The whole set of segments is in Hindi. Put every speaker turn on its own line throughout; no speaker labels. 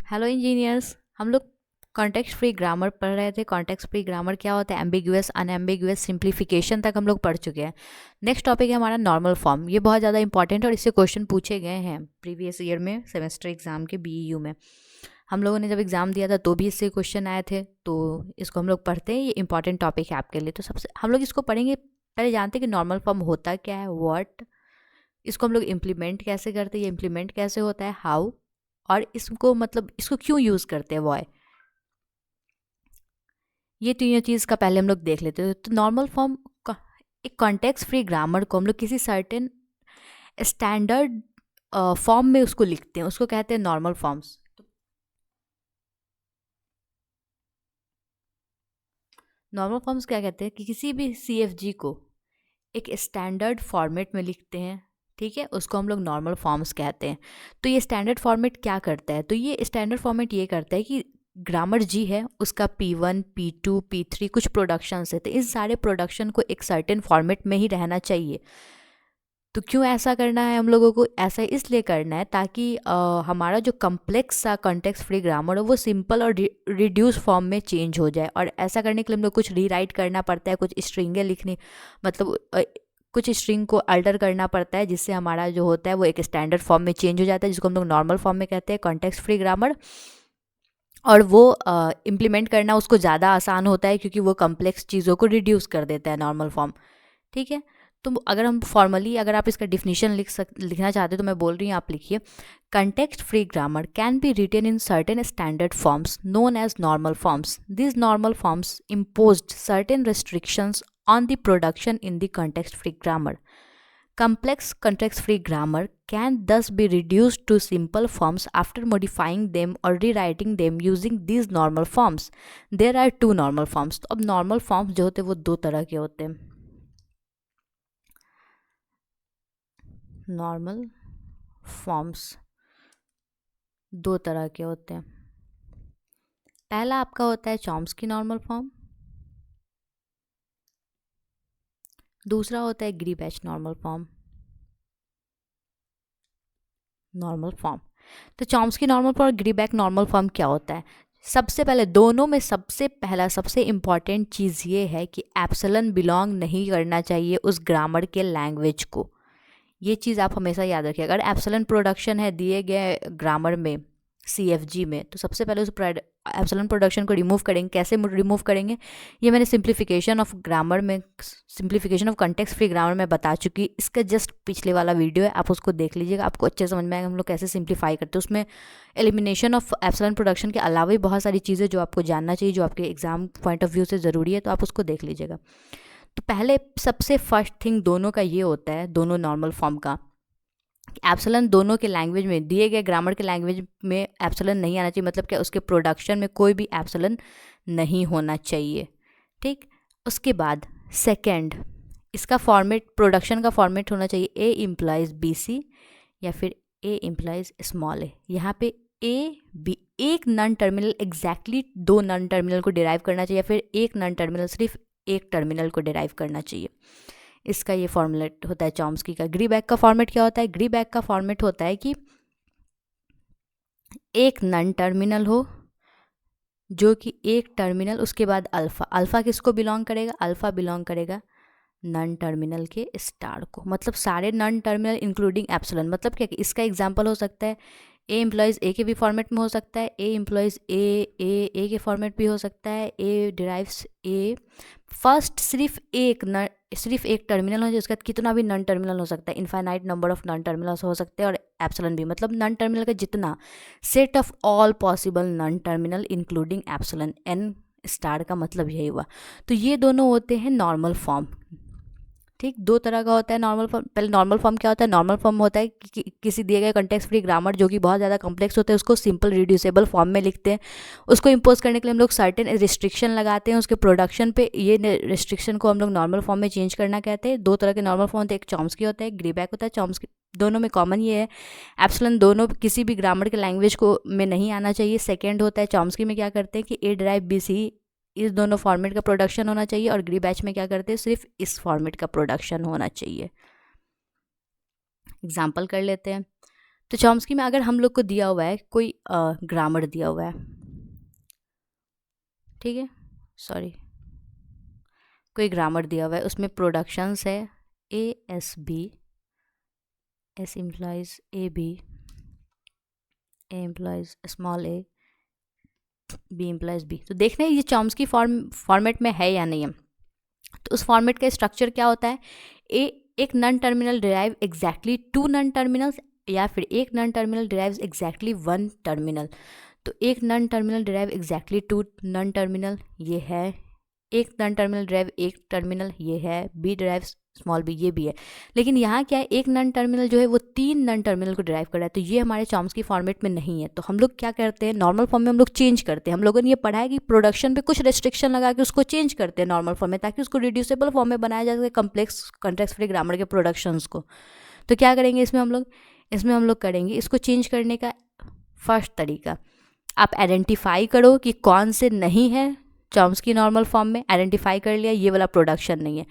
Hello engineers. हम लोग कॉन्टेक्स्ट फ्री ग्रामर पढ़ रहे थे। कॉन्टेक्स्ट फ्री ग्रामर क्या होता है, एम्बिगुअस अनएम्बिगुअस सिंप्लीफिकेशन तक हम लोग पढ़ चुके हैं। नेक्स्ट टॉपिक है हमारा नॉर्मल फॉर्म। ये बहुत ज़्यादा इंपॉर्टेंट है और इससे क्वेश्चन पूछे गए हैं प्रीवियस ईयर में सेमेस्टर एग्जाम के बीईयू में। हम लोगों ने जब एग्ज़ाम दिया था तो भी इससे क्वेश्चन आए थे, तो इसको हम लोग पढ़ते हैं। ये इंपॉर्टेंट टॉपिक है आपके लिए, तो सबसे हम लोग इसको पढ़ेंगे। पहले जानते हैं कि नॉर्मल फॉर्म होता क्या है, व्हाट, इसको हम लोग इम्प्लीमेंट कैसे करते हैं, ये इम्प्लीमेंट कैसे होता है, हाउ, और इसको मतलब इसको क्यों यूज़ करते हैं, वाई। ये तीनों चीज़ का पहले हम लोग देख लेते हैं। तो नॉर्मल फॉर्म, एक कॉन्टेक्स्ट फ्री ग्रामर को हम लोग किसी सर्टेन स्टैंडर्ड फॉर्म में उसको लिखते हैं, उसको कहते हैं नॉर्मल फॉर्म्स। नॉर्मल फॉर्म्स क्या कहते हैं कि किसी भी सीएफजी को एक स्टैंडर्ड फॉर्मेट में लिखते हैं, ठीक है, उसको हम लोग नॉर्मल फॉर्म्स कहते हैं। तो ये स्टैंडर्ड फॉर्मेट क्या करता है, तो ये स्टैंडर्ड फॉर्मेट ये करता है कि ग्रामर जी है उसका P1 P2 P3 कुछ प्रोडक्शंस है, तो इस सारे प्रोडक्शन को एक सर्टेन फॉर्मेट में ही रहना चाहिए। तो क्यों ऐसा करना है हम लोगों को, ऐसा इसलिए करना है ताकि हमारा जो कम्प्लेक्स सा कॉन्टेक्स्ट फ्री ग्रामर हो वो सिंपल और रिड्यूस फॉर्म में चेंज हो जाए। और ऐसा करने के लिए हम लोग कुछ रीराइट करना पड़ता है, कुछ स्ट्रिंगें लिखनी, मतलब कुछ स्ट्रिंग को अल्टर करना पड़ता है, जिससे हमारा जो होता है वो एक स्टैंडर्ड फॉर्म में चेंज हो जाता है, जिसको हम लोग नॉर्मल फॉर्म में कहते हैं कॉन्टेक्स्ट फ्री ग्रामर। और वो इम्प्लीमेंट करना उसको ज़्यादा आसान होता है क्योंकि वो कम्प्लेक्स चीज़ों को रिड्यूस कर देता है नॉर्मल फॉर्म, ठीक है। तो अगर हम फॉर्मली, अगर आप इसका डिफिनीशन लिखना चाहते हो तो मैं बोल रही हूँ, आप लिखिए। Context free grammar can be written in certain standard forms known as normal forms. This normal forms imposed certain restrictions on the production in the context free grammar. Complex context-free grammar can thus be reduced to simple forms after modifying them or rewriting them using these normal forms. There are two normal forms. तो अब normal forms जो होते हैं वो दो तरह के होते हैं। नॉर्मल फॉर्म्स दो तरह के होते हैं। पहला आपका होता है चॉम्स्की नॉर्मल फॉर्म, दूसरा होता है ग्रीबैच नॉर्मल फॉर्म। नॉर्मल फॉर्म, तो चॉम्स्की नॉर्मल फॉर्म और ग्रीबैक नॉर्मल फॉर्म क्या होता है। सबसे पहले दोनों में सबसे पहला सबसे इम्पॉर्टेंट चीज़ ये है कि एप्सिलॉन बिलोंग नहीं करना चाहिए उस ग्रामर के लैंग्वेज को। ये चीज़ आप हमेशा याद रखिए। अगर एप्सिलॉन प्रोडक्शन है दिए गए ग्रामर में CFG में, तो सबसे पहले उस एप्सिलॉन प्रोडक्शन को रिमूव करेंगे। कैसे रिमूव करेंगे, ये मैंने सिंप्लीफिकेशन ऑफ ग्रामर में, simplification of context free grammar में बता चुकी। इसका जस्ट पिछले वाला वीडियो है, आप उसको देख लीजिएगा, आपको अच्छे समझ में आएगा हम लोग कैसे सिंप्लीफाई करते हैं। उसमें एलिमिनेशन ऑफ एप्सिलॉन प्रोडक्शन के अलावा भी बहुत सारी चीज़ें जो आपको जानना चाहिए, जो आपके एग्जाम पॉइंट ऑफ व्यू से ज़रूरी है, तो आप उसको देख लीजिएगा। तो पहले सबसे फर्स्ट थिंग दोनों का ये होता है, दोनों नॉर्मल फॉर्म का, एप्सिलॉन दोनों के लैंग्वेज में, दिए गए ग्रामर के लैंग्वेज में एप्सिलॉन नहीं आना चाहिए। मतलब क्या, उसके प्रोडक्शन में कोई भी एप्सिलॉन नहीं होना चाहिए, ठीक। उसके बाद सेकंड, इसका फॉर्मेट, प्रोडक्शन का फॉर्मेट होना चाहिए ए इम्प्लाइज BC या फिर ए इम्प्लाइज स्मॉल ए। यहाँ पे ए बी, एक नॉन टर्मिनल एग्जैक्टली दो नॉन टर्मिनल को डिराइव करना चाहिए, या फिर एक नॉन टर्मिनल सिर्फ एक टर्मिनल को डिराइव करना चाहिए। इसका ये फॉर्मूलेट होता है चॉम्स्की का। ग्रीबैक का फॉर्मेट क्या होता है, ग्रीबैक का फॉर्मेट होता है कि एक नॉन टर्मिनल हो, जो कि एक टर्मिनल, उसके बाद अल्फ़ा। अल्फ़ा किसको बिलोंग करेगा, अल्फ़ा बिलोंग करेगा नॉन टर्मिनल के स्टार को। मतलब सारे नॉन टर्मिनल इंक्लूडिंग एप्सिलॉन। मतलब क्या कि इसका एग्जांपल हो सकता है ए एम्प्लॉयज़ ए के भी फॉर्मेट में हो सकता है, ए एम्प्लॉयज़ ए के फॉर्मेट भी हो सकता है, ए डिराइव्स ए। फर्स्ट सिर्फ एक टर्मिनल हो, जिसका कितना भी नॉन टर्मिनल हो सकता है, infinite number of non terminals हो सकते हैं, और एप्सिलॉन भी, मतलब नॉन टर्मिनल का जितना set of all possible non terminal including epsilon, N star का मतलब यही हुआ। तो ये दोनों होते हैं नॉर्मल फॉर्म, ठीक। दो तरह का होता है नॉर्मल फॉर्म। पहले नॉर्मल फॉर्म क्या होता है, नॉर्मल फॉर्म होता है कि किसी दिए गए कॉन्टेक्स्ट फ्री ग्रामर जो कि बहुत ज़्यादा कॉम्प्लेक्स होते हैं उसको सिंपल रिड्यूसेबल फॉर्म में लिखते हैं। उसको इम्पोज करने के लिए हम लोग सर्टेन रिस्ट्रिक्शन लगाते हैं उसके प्रोडक्शन पे। ये रिस्ट्रिक्शन को हम लोग नॉर्मल फॉर्म में चेंज करना कहते हैं। दो तरह के नॉर्मल फॉर्म होते हैं, एक चॉम्स्की होता है, ग्रीबैक होता है। चॉम्स्की दोनों में कॉमन ये है, एप्सिलॉन दोनों किसी भी ग्रामर के लैंग्वेज को में नहीं आना चाहिए। सेकेंड होता है चॉम्स्की में क्या करते हैं कि ए ड्राइव BC, इस दोनों फॉर्मेट का प्रोडक्शन होना चाहिए। और ग्रीबैच में क्या करते हैं, सिर्फ इस फॉर्मेट का प्रोडक्शन होना चाहिए। एग्जाम्पल कर लेते हैं। तो चॉम्स्की में अगर हम लोग को दिया हुआ है कोई ग्रामर दिया हुआ है, ठीक है, सॉरी, कोई ग्रामर दिया हुआ है, उसमें प्रोडक्शंस है A S B, S implies A B, A implies small A, B implies B. तो देखना है ये चॉम्स्की फॉर्मेट में है या नहीं है। तो उस फॉर्मेट का स्ट्रक्चर क्या होता है, एक non terminal derive exactly two non terminals, या फिर एक non terminal derives exactly one terminal. तो एक non terminal derive exactly two non terminal, ये है। एक नॉन टर्मिनल डिराइव एक टर्मिनल, ये है। बी डिराइव स्मॉल बी, ये भी है। लेकिन यहाँ क्या है, एक नॉन टर्मिनल जो है वो तीन नॉन टर्मिनल को डिराइव कर रहा है। तो ये हमारे चॉम्स्की फॉर्मेट में नहीं है। तो हम लोग क्या करते हैं, नॉर्मल फॉर्म में हम लोग चेंज करते हैं। हम लोगों ने ये पढ़ा है कि प्रोडक्शन पे कुछ रेस्ट्रिक्शन लगा के उसको चेंज करते हैं नॉर्मल फॉर्म में, ताकि उसको रिड्यूसेबल फॉर्म में बनाया जा सके कॉम्प्लेक्स कॉन्टेक्स्ट फ्री ग्रामर के प्रोडक्शंस को। तो क्या करेंगे इसमें हम लोग करेंगे इसको चेंज करने का फर्स्ट तरीका, आप आइडेंटिफाई करो कि कौन से नहीं है चॉम्स्की नॉर्मल फॉर्म में। आइडेंटिफाई कर लिया ये वाला प्रोडक्शन नहीं है,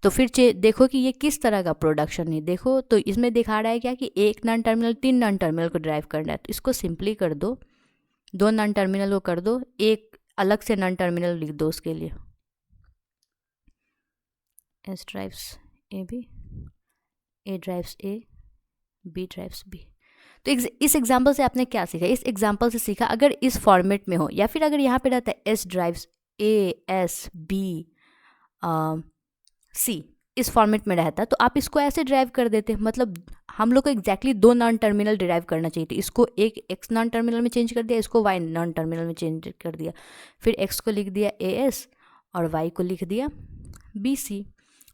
तो फिर देखो कि ये किस तरह का प्रोडक्शन है। देखो तो इसमें दिखा रहा है क्या कि एक नॉन टर्मिनल तीन नॉन टर्मिनल को ड्राइव करना है। तो इसको सिंपली कर दो, दो नॉन टर्मिनल को कर दो, एक अलग से नॉन टर्मिनल लिख दो उसके लिए, S drives A B, A drives A, B drives B. तो इस एग्जाम्पल से आपने क्या सीखा, इस एग्जाम्पल से सीखा अगर इस फॉर्मेट में हो, या फिर अगर यहाँ पे रहता है S drives A S B C, इस फॉर्मेट में रहता है, तो आप इसको ऐसे ड्राइव कर देते हैं। मतलब हम लोग को एग्जैक्टली दो नॉन टर्मिनल डिराइव करना चाहिए थी। इसको एक एक्स नॉन टर्मिनल में चेंज कर दिया, इसको वाई नॉन टर्मिनल में चेंज कर दिया, फिर एक्स को लिख दिया ए एस और वाई को लिख दिया बी सी।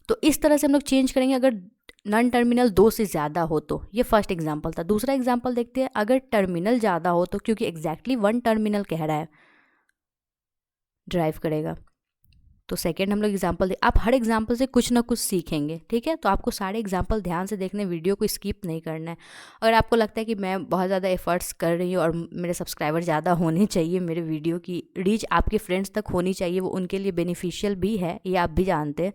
तो इस तरह से हम लोग चेंज करेंगे अगर नॉन टर्मिनल दो से ज़्यादा हो तो। ये फर्स्ट एग्जांपल था। दूसरा एग्जांपल देखते हैं, अगर टर्मिनल ज़्यादा हो तो, क्योंकि एग्जैक्टली वन टर्मिनल कह रहा है ड्राइव करेगा। तो सेकेंड हम लोग एग्जाम्पल दे, आप हर एग्जाम्पल से कुछ ना कुछ सीखेंगे, ठीक है। तो आपको सारे एग्जाम्पल ध्यान से देखने, वीडियो को स्किप नहीं करना है। अगर आपको लगता है कि मैं बहुत ज़्यादा एफर्ट्स कर रही हूँ और मेरे सब्सक्राइबर ज़्यादा होने चाहिए, मेरे वीडियो की रीच आपके फ्रेंड्स तक होनी चाहिए, वो उनके लिए बेनिफिशियल भी है, ये आप भी जानते हैं,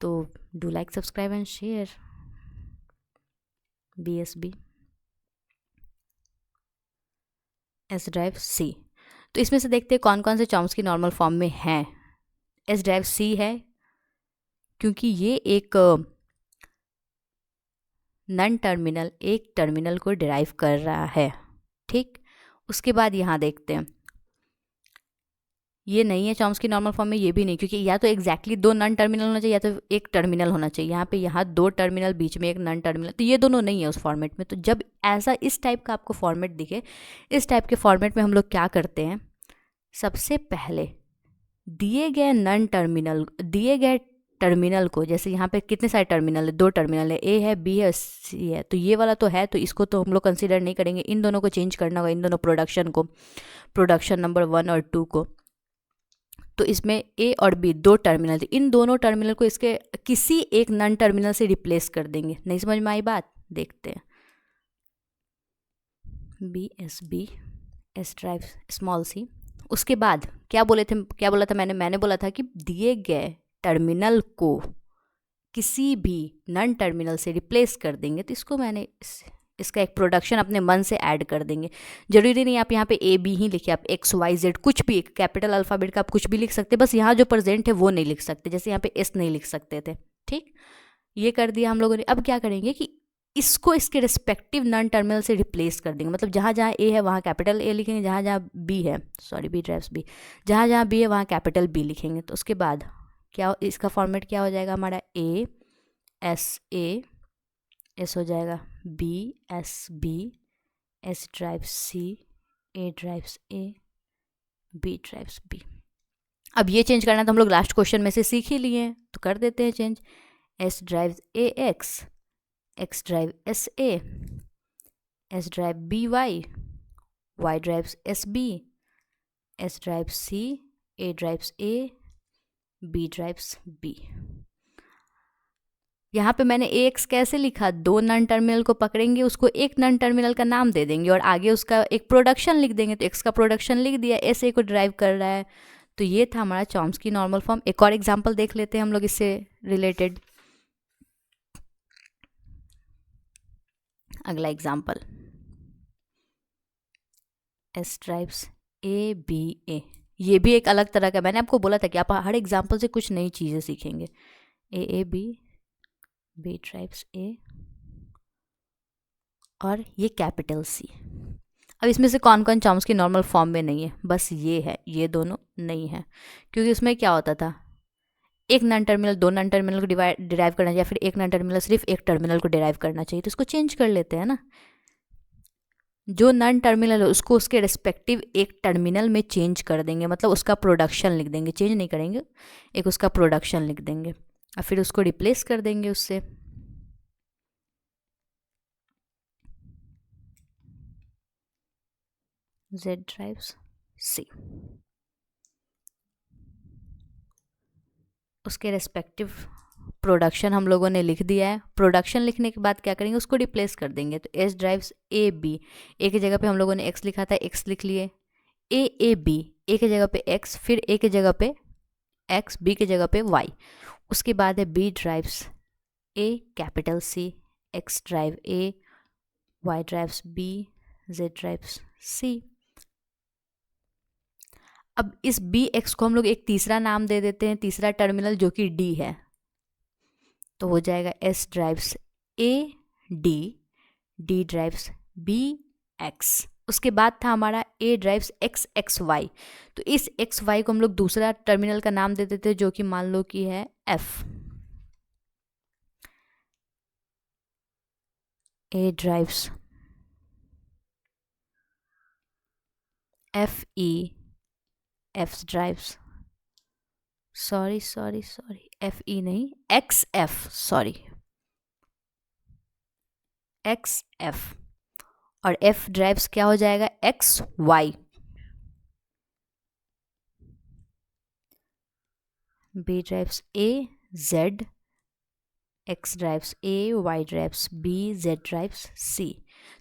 तो do like subscribe and share. B S B, S drive C. तो इसमें से देखते हैं कौन कौन से चॉम्स्की नॉर्मल फॉर्म में हैं। एस ड्राइव सी है क्योंकि ये एक नॉन टर्मिनल एक टर्मिनल को डिराइव कर रहा है, ठीक। उसके बाद यहाँ देखते हैं, ये नहीं है चॉम्स्की नॉर्मल फॉर्म में, ये भी नहीं, क्योंकि या तो एग्जैक्टली दो नॉन टर्मिनल होना चाहिए या तो एक टर्मिनल होना चाहिए। यहाँ दो टर्मिनल, बीच में एक नॉन टर्मिनल, तो ये दोनों नहीं है उस फॉर्मेट में। तो जब ऐसा इस टाइप का आपको फॉर्मेट दिखे, इस टाइप के फॉर्मेट में हम लोग क्या करते हैं, सबसे पहले दिए गए नॉन टर्मिनल, दिए गए टर्मिनल को, जैसे यहाँ पे कितने सारे टर्मिनल है, दो टर्मिनल है, ए है बी है सी है, तो ये वाला तो है, तो इसको तो हम लोग कंसीडर नहीं करेंगे। इन दोनों को चेंज करना होगा, इन दोनों प्रोडक्शन को, प्रोडक्शन नंबर 1 और 2 को। तो इसमें ए और बी दो टर्मिनल थे, इन दोनों टर्मिनल को इसके किसी एक नॉन टर्मिनल से रिप्लेस कर देंगे। नहीं समझ में आई बात, देखते हैं। B S B, S drive small C. उसके बाद क्या बोला था मैंने बोला था कि दिए गए टर्मिनल को किसी भी नॉन टर्मिनल से रिप्लेस कर देंगे। तो इसको मैंने इसका एक प्रोडक्शन अपने मन से ऐड कर देंगे। जरूरी नहीं आप यहाँ पे ए बी ही लिखिए, आप एक्स वाई जेड कुछ भी, कैपिटल अल्फ़ाबेट का आप कुछ भी लिख सकते हैं, बस यहाँ जो प्रेजेंट है वो नहीं लिख सकते। जैसे यहाँ पे एस नहीं लिख सकते थे, ठीक। ये कर दिया हम लोगों ने। अब क्या करेंगे कि इसको इसके रिस्पेक्टिव नॉन टर्मिनल से रिप्लेस कर देंगे। मतलब जहाँ जहाँ ए है वहाँ कैपिटल ए लिखेंगे, जहाँ जहाँ बी है, सॉरी बी ड्राइव्स बी, जहाँ जहाँ बी है वहाँ कैपिटल बी लिखेंगे। तो उसके बाद क्या, इसका फॉर्मेट क्या हो जाएगा हमारा, ए एस हो जाएगा, B S B, S drives C, A drives A, B drives B. अब ये चेंज करना तो हम लोग लास्ट क्वेश्चन में से सीख ही लिए हैं, तो कर देते हैं change. S drives A X, X drive S A, S drive B Y, Y drives S B, S drive C, A drives A, B drives B. यहाँ पे मैंने ए एक्स कैसे लिखा, दो नॉन टर्मिनल को पकड़ेंगे, उसको एक नॉन टर्मिनल का नाम दे देंगे और आगे उसका एक प्रोडक्शन लिख देंगे। तो एक्स का प्रोडक्शन लिख दिया, एस ए को ड्राइव कर रहा है। तो ये था हमारा चॉम्स्की नॉर्मल फॉर्म। एक और एग्जांपल देख लेते हैं हम लोग इससे रिलेटेड। अगला example, S drives A B A, ये भी एक अलग तरह का, मैंने आपको बोला था कि आप हर एग्जाम्पल से कुछ नई चीज़ें सीखेंगे। ए बी, बी ड्राइव्स ए, और ये कैपिटल सी। अब इसमें से कौन कौन चॉम्स्की नॉर्मल फॉर्म में नहीं है, बस ये है, ये दोनों नहीं है, क्योंकि उसमें क्या होता था, एक नॉन टर्मिनल दो नॉन टर्मिनल को डिराइव करना चाहिए, या फिर एक नॉन टर्मिनल सिर्फ एक टर्मिनल को डिराइव करना चाहिए, तो इसको चेंज कर लेते हैं ना। जो नॉन टर्मिनल है उसको उसके रिस्पेक्टिव एक टर्मिनल में चेंज कर देंगे, मतलब उसका प्रोडक्शन लिख देंगे, चेंज नहीं करेंगे, एक उसका प्रोडक्शन लिख देंगे और फिर उसको रिप्लेस कर देंगे उससे। Z ड्राइव्स C, उसके रेस्पेक्टिव प्रोडक्शन हम लोगों ने लिख दिया है। प्रोडक्शन लिखने के बाद क्या करेंगे, उसको रिप्लेस कर देंगे। तो S ड्राइव्स A B, ए की जगह पे हम लोगों ने X लिखा था, X लिख लिए। A B, ए की जगह पे X, फिर A की जगह पे X, B की जगह पे Y। उसके बाद है B drives A capital C, X drive A, Y drives B, Z drives C। अब इस बी एक्स को हम लोग एक तीसरा नाम दे देते हैं, तीसरा टर्मिनल, जो कि डी है, तो हो जाएगा S drives A D, D drives B X. उसके बाद था हमारा A drives X X Y, तो इस एक्स वाई को हम लोग दूसरा टर्मिनल का नाम दे देते हैं, जो कि मान लो कि है F. A drives F E, F drives, sorry F E नहीं, X F, sorry X F. और एफ ड्राइव्स क्या हो जाएगा, X Y. B drives A Z, X drives A, Y drives B, Z drives C.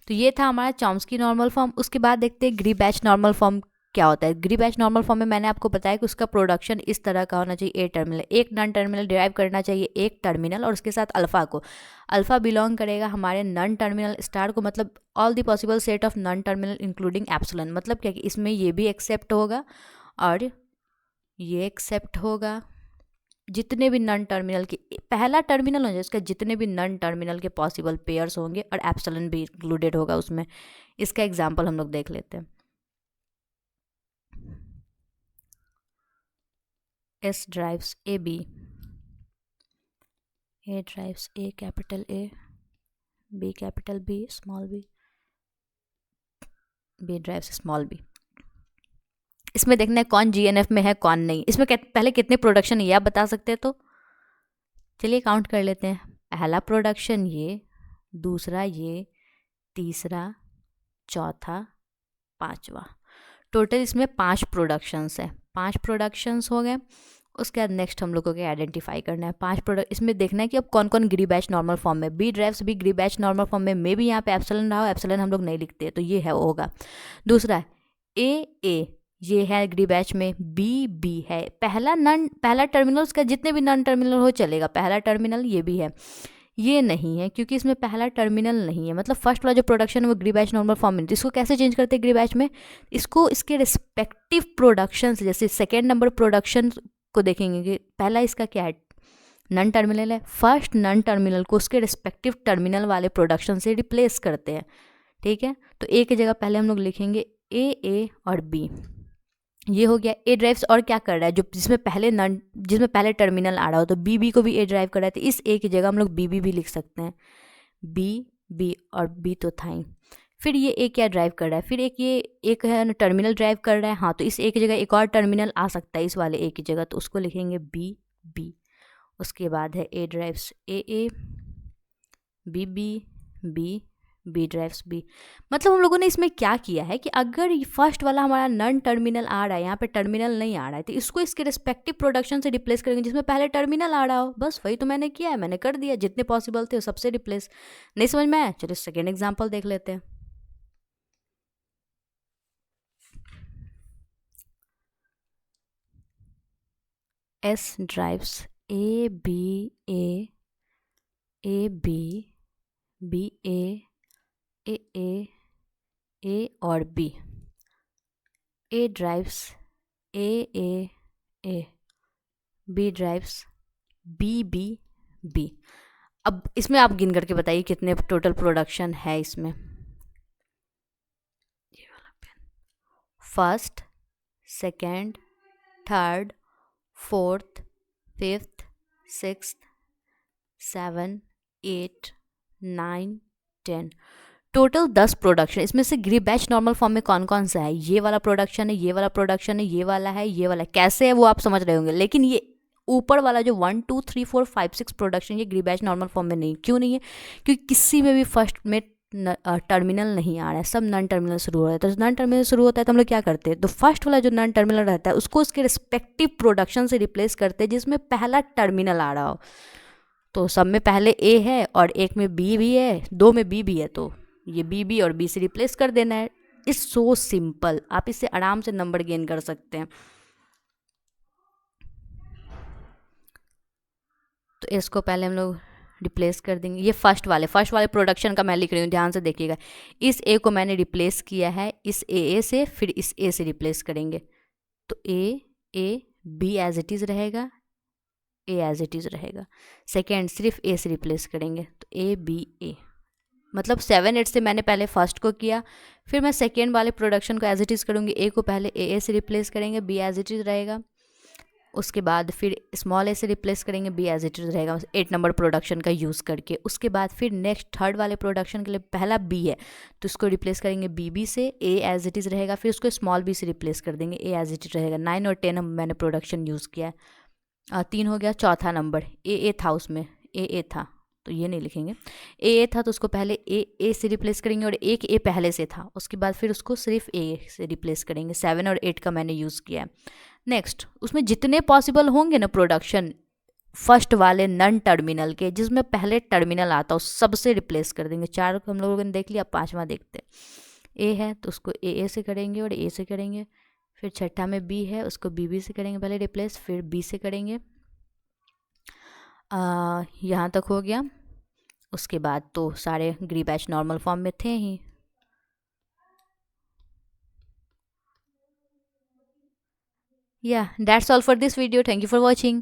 तो ये था हमारा चॉम्स्की नॉर्मल फॉर्म। उसके बाद देखते हैं ग्री बैच नॉर्मल फॉर्म क्या होता है। ग्री बैच नॉर्मल फॉर्म में मैंने आपको बताया कि उसका प्रोडक्शन इस तरह का होना चाहिए, ए टर्मिनल, एक नॉन टर्मिनल डिराइव करना चाहिए एक टर्मिनल, और उसके साथ अल्फा को, अल्फा बिलोंग करेगा हमारे नॉन टर्मिनल स्टार को, मतलब all the possible set of non terminal including epsilon. मतलब क्या कि इसमें ये भी एक्सेप्ट होगा और ये एक्सेप्ट होगा, जितने भी नॉन टर्मिनल के, पहला टर्मिनल हो जाए इसका, जितने भी नॉन टर्मिनल के पॉसिबल पेयर्स होंगे, और एप्सिलॉन भी इंक्लूडेड होगा उसमें। इसका एग्जांपल हम लोग देख लेते हैं। S drives A B, A drives A capital A, B capital B, small B, B drives small B. इसमें देखना है कौन जीएनएफ में है कौन नहीं। इसमें पहले कितने प्रोडक्शन है ये आप बता सकते हैं, तो चलिए काउंट कर लेते हैं। पहला प्रोडक्शन ये, दूसरा ये, तीसरा, चौथा, पांचवा, टोटल इसमें 5 प्रोडक्शंस है। 5 प्रोडक्शंस हो गए। उसके बाद नेक्स्ट हम लोगों को आइडेंटिफाई करना है 5 प्रोडक्ट। इसमें देखना है कि अब कौन कौन ग्री बैच नॉर्मल फॉर्म में, बी ड्राइव्स भी ग्री बैच नॉर्मल फॉर्म में, मे भी यहाँ पे एप्सिलॉन रहा हो, एप्सिलॉन हम लोग नहीं लिखते, तो ये है वो होगा। दूसरा ए ये है ग्री बैच में, बी है, पहला टर्मिनल, उसका जितने भी नॉन टर्मिनल हो चलेगा, पहला टर्मिनल ये भी है। ये नहीं है क्योंकि इसमें पहला टर्मिनल नहीं है, मतलब फर्स्ट वाला जो प्रोडक्शन है वो ग्री बैच नॉर्मल फॉर्म में। तो इसको कैसे चेंज करते हैं ग्री बैच में, इसको इसके रिस्पेक्टिव प्रोडक्शन, जैसे सेकेंड नंबर प्रोडक्शन को देखेंगे कि पहला इसका क्या है, नॉन टर्मिनल है, फर्स्ट नॉन टर्मिनल को उसके रिस्पेक्टिव टर्मिनल वाले प्रोडक्शन से रिप्लेस करते हैं। ठीक है, तो ए की जगह पहले हम लोग लिखेंगे ए और बी, ये हो गया। ए ड्राइव्स और क्या कर रहा है, जो जिसमें पहले टर्मिनल आ रहा हो, तो बी को भी ए ड्राइव कर रहा है, तो इस ए की जगह हम लोग बी भी लिख सकते हैं, बी और बी तो था ही। फिर ये ए क्या ड्राइव कर रहा है, फिर एक है टर्मिनल ड्राइव कर रहा है, हाँ, तो इस ए की जगह एक और टर्मिनल आ सकता है इस वाले ए की जगह, तो उसको लिखेंगे बी। उसके बाद है ए drives A, B drives B. मतलब हम लोगों ने इसमें क्या किया है कि अगर फर्स्ट वाला हमारा नॉन टर्मिनल आ रहा है, यहाँ पे टर्मिनल नहीं आ रहा है, तो इसको इसके रिस्पेक्टिव प्रोडक्शन से रिप्लेस करेंगे जिसमें पहले टर्मिनल आ रहा हो। बस वही तो मैंने किया है, मैंने कर दिया, जितने पॉसिबल थे सबसे रिप्लेस। नहीं समझ में आया, चलिए सेकेंड एग्जाम्पल देख लेते हैं। S drives A B B A और B, A drives A, B drives B, B। अब इसमें आप गिन करके बताइए कितने टोटल प्रोडक्शन है इसमें। First, second, third, fourth, fifth, sixth, 7, 8, 9, 10, total 10 production. इसमें से ग्री बैच नॉर्मल फॉर्म में कौन कौन सा है? ये वाला प्रोडक्शन है, ये वाला प्रोडक्शन है, ये वाला है, ये वाला है। कैसे है वो आप समझ रहे होंगे, लेकिन ये ऊपर वाला जो 1, 2, 3, 4, 5, 6 प्रोडक्शन, ये ग्री बैच नॉर्मल फॉर्म में नहीं। क्यों नहीं है? क्योंकि किसी में भी फर्स्ट में टर्मिनल नहीं आ रहा है, सब नॉन टर्मिनल शुरू हो रहा है। तो नॉन टर्मिनल शुरू होता है तो हम लोग क्या करते हैं, तो फर्स्ट वाला जो नॉन टर्मिनल रहता है उसको उसके रिस्पेक्टिव प्रोडक्शन से रिप्लेस करते हैं जिसमें पहला टर्मिनल आ रहा हो। तो सब में पहले ए है और एक में बी भी है, दो में बी भी है, तो ये बी और बी से रिप्लेस कर देना है। इट्स सो सिंपल, आप इससे आराम से नंबर गेन कर सकते हैं। तो इसको पहले हम लोग रिप्लेस कर देंगे। ये फर्स्ट वाले प्रोडक्शन का मैं लिख रही हूँ, ध्यान से देखिएगा। इस ए को मैंने रिप्लेस किया है इस ए से, फिर इस ए से रिप्लेस करेंगे। तो A B as it is रहेगा, ए एज इट इज़ रहेगा। सेकेंड सिर्फ ए से रिप्लेस करेंगे, तो ए बी ए। मतलब 7, 8 से मैंने पहले फर्स्ट को किया, फिर मैं सेकेंड वाले प्रोडक्शन को एज इट इज़ करूँगी। ए को पहले ए से रिप्लेस करेंगे, बी एज इट इज़ रहेगा। उसके बाद फिर स्मॉल ए से रिप्लेस करेंगे, बी एज इट इज़ रहेगा 8 नंबर प्रोडक्शन का यूज़ करके। उसके बाद फिर नेक्स्ट थर्ड वाले प्रोडक्शन के लिए पहला बी है तो उसको रिप्लेस करेंगे बी से, ए एज इट इज़ रहेगा। फिर उसको स्मॉल बी से रिप्लेस कर देंगे, ए एज इट इज़ रहेगा। 9 और 10 मैंने प्रोडक्शन यूज़ किया है। 3 हो गया। चौथा नंबर ए था, उसमें ए था तो ये नहीं लिखेंगे। ए था तो उसको पहले ए से रिप्लेस करेंगे और एक ए पहले से था, उसके बाद फिर उसको सिर्फ ए से रिप्लेस करेंगे। 7 और 8 का मैंने यूज़ किया है। नेक्स्ट उसमें जितने पॉसिबल होंगे ना प्रोडक्शन फर्स्ट वाले नन टर्मिनल के, जिसमें पहले टर्मिनल आता हो, सबसे रिप्लेस कर देंगे। 4 को हम लोगों ने देख लिया, 5वां देखते हैं। ए है तो उसको ए से करेंगे और ए से करेंगे। फिर छठा में बी है, उसको बी से करेंगे पहले रिप्लेस, फिर बी से करेंगे। यहाँ तक हो गया। उसके बाद तो सारे ग्री बैच नॉर्मल फॉर्म में थे ही। Yeah, that's all for this video. Thank you for watching.